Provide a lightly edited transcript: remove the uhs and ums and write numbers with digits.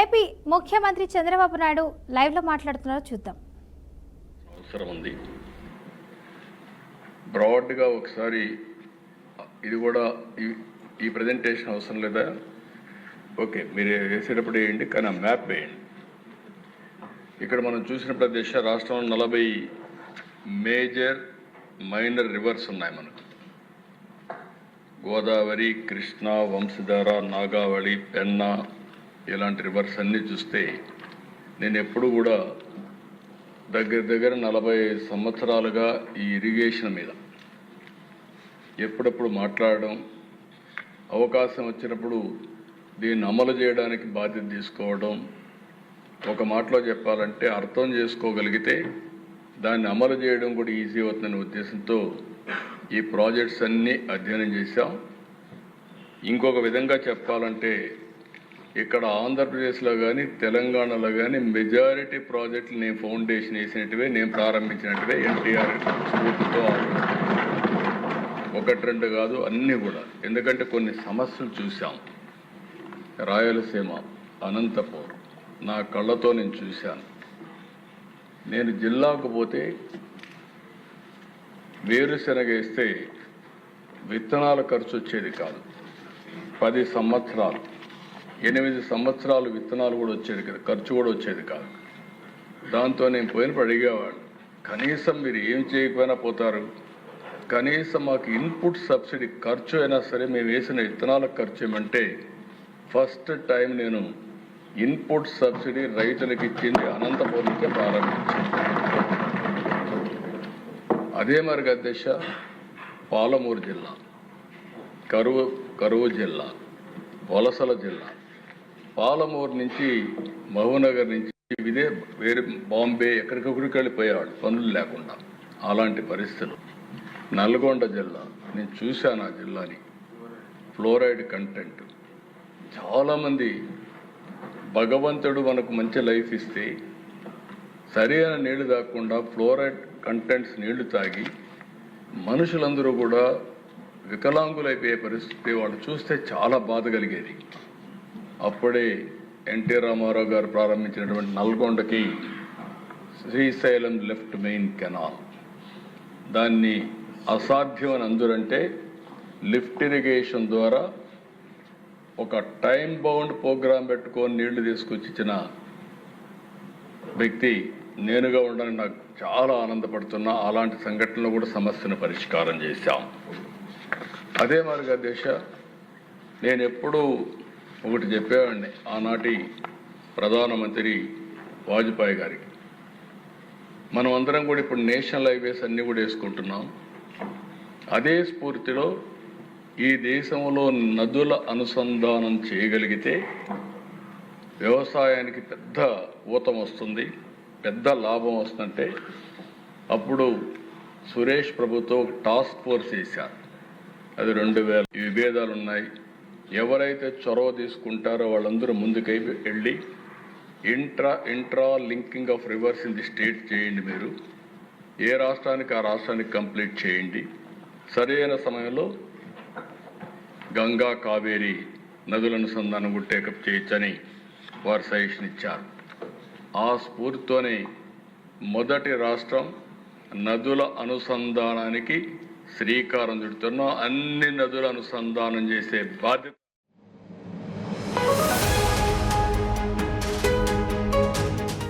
AP ముఖ్యమంత్రి Chandrababu Naidu live లో మాట్లాడుతున్నారో చూద్దాం. అవసరం ఉంది. బ్రాడ్ గా ఒకసారి ఇది కూడా ఈ ప్రెజెంటేషన్ అవసరం లేదా? ఓకే, మీరు వేసేటప్పుడు వేయండి, కానీ ఆ మ్యాప్ వేయండి. ఇక్కడ మనం చూసిన ప్రదేశ రాష్ట్రంలో 40 మేజర్ మైనర్ రివర్స్ ఉన్నాయి మనకు. గోదావరి, కృష్ణ, వంశధార, నాగావళి, పెన్నా ఇలాంటి రివర్స్ అన్నీ చూస్తే నేను ఎప్పుడు కూడా దగ్గర 40 సంవత్సరాలుగా ఈ ఇరిగేషన్ మీద ఎప్పుడప్పుడు మాట్లాడడం, అవకాశం వచ్చినప్పుడు దీన్ని అమలు చేయడానికి బాధ్యత తీసుకోవడం, ఒక మాటలో చెప్పాలంటే అర్థం చేసుకోగలిగితే దాన్ని అమలు చేయడం కూడా ఈజీ అవుతుందనే ఉద్దేశంతో ఈ ప్రాజెక్ట్స్ అన్నీ అధ్యయనం చేశాం. ఇంకొక విధంగా చెప్పాలంటే ఇక్కడ ఆంధ్రప్రదేశ్లో కానీ తెలంగాణలో కానీ మెజారిటీ ప్రాజెక్టులు నేను ఫౌండేషన్ వేసినట్టువే, నేను ప్రారంభించినట్టువే ఎన్టీఆర్ స్ఫూర్తితో. 1-2 కాదు, అన్నీ కూడా. ఎందుకంటే కొన్ని సమస్యలు చూసాం. రాయలసీమ, అనంతపూర్ నా కళ్ళతో నేను చూశాను. నేను జిల్లాకు పోతే వేరుశనగ వేస్తే విత్తనాల ఖర్చు వచ్చేది కాదు. 10 సంవత్సరాలు 8 సంవత్సరాలు విత్తనాలు కూడా వచ్చేది కదా, ఖర్చు కూడా వచ్చేది కాదు. దాంతో నేను పోయినప్పుడు అడిగేవాడు, కనీసం మీరు ఏం చేయకపోయినా పోతారు, కనీసం మాకు ఇన్పుట్ సబ్సిడీ ఖర్చు అయినా సరే మేము వేసిన విత్తనాల ఖర్చు ఏమంటే ఫస్ట్ టైం నేను ఇన్పుట్ సబ్సిడీ రైతులకు ఇచ్చింది అనంతపురం నుంచే ప్రారంభించాను. అదే మరి అధ్యక్ష పాలమూరు జిల్లా, కరువు జిల్లా, వలసల జిల్లా, పాలమూరు నుంచి మహబూబ్నగర్ నుంచి వేరే బాంబే ఎక్కడికొక్కడికి వెళ్ళిపోయేవాడు పనులు లేకుండా. అలాంటి పరిస్థితులు. నల్గొండ జిల్లా నేను చూశాను. ఆ జిల్లాని ఫ్లోరైడ్ కంటెంట్ చాలామంది, భగవంతుడు మనకు మంచి లైఫ్ ఇస్తే సరైన నీళ్లు తాగకుండా ఫ్లోరైడ్ కంటెంట్స్ నీళ్లు తాగి మనుషులందరూ కూడా వికలాంగులైపోయే పరిస్థితి వాళ్ళు చూస్తే చాలా బాధ కలిగేది. అప్పుడే ఎన్టీ రామారావు గారు ప్రారంభించినటువంటి నల్గొండకి శ్రీశైలం లెఫ్ట్ మెయిన్ కెనాల్, దాన్ని అసాధ్యం అని అందురంటే లిఫ్ట్ ఇరిగేషన్ ద్వారా ఒక టైం బౌండ్ ప్రోగ్రాం పెట్టుకొని నీళ్లు తీసుకొచ్చి ఇచ్చిన వ్యక్తి నేనుగా ఉండడానికి నాకు చాలా ఆనందపడుతున్నా. అలాంటి సంఘటనలు కూడా సమస్యను పరిష్కారం చేశాం. అదే మరి దేశ నేను ఎప్పుడూ ఒకటి చెప్పేవాడిని ఆనాటి ప్రధానమంత్రి వాజ్పేయి గారికి. మనం అందరం కూడా ఇప్పుడు నేషనల్ హైవేస్ అన్నీ కూడా వేసుకుంటున్నాం. అదే స్ఫూర్తిలో ఈ దేశంలో నదుల అనుసంధానం చేయగలిగితే వ్యవసాయానికి పెద్ద ఊతం వస్తుంది, పెద్ద లాభం వస్తుందంటే అప్పుడు సురేష్ ప్రభుతో ఒక టాస్క్ ఫోర్స్ వేశారు. అది 2000. ఈ విభేదాలు ఉన్నాయి. ఎవరైతే చొరవ తీసుకుంటారో వాళ్ళందరూ ముందుకై వెళ్ళి intra linking of rivers in the state చేయండి. మీరు ఏ రాష్ట్రానికి ఆ రాష్ట్రానికి కంప్లీట్ చేయండి. సరైన సమయంలో గంగా, కావేరి నదుల అనుసంధానం కూడా టేకప్ చేయొచ్చని వారు సజెషన్ ఇచ్చారు. ఆ స్ఫూర్తితోనే మొదటి రాష్ట్రం నదుల అనుసంధానానికి శ్రీకారం చుడుతున్నాం. అన్ని నదుల అనుసంధానం చేసే బాధ్యత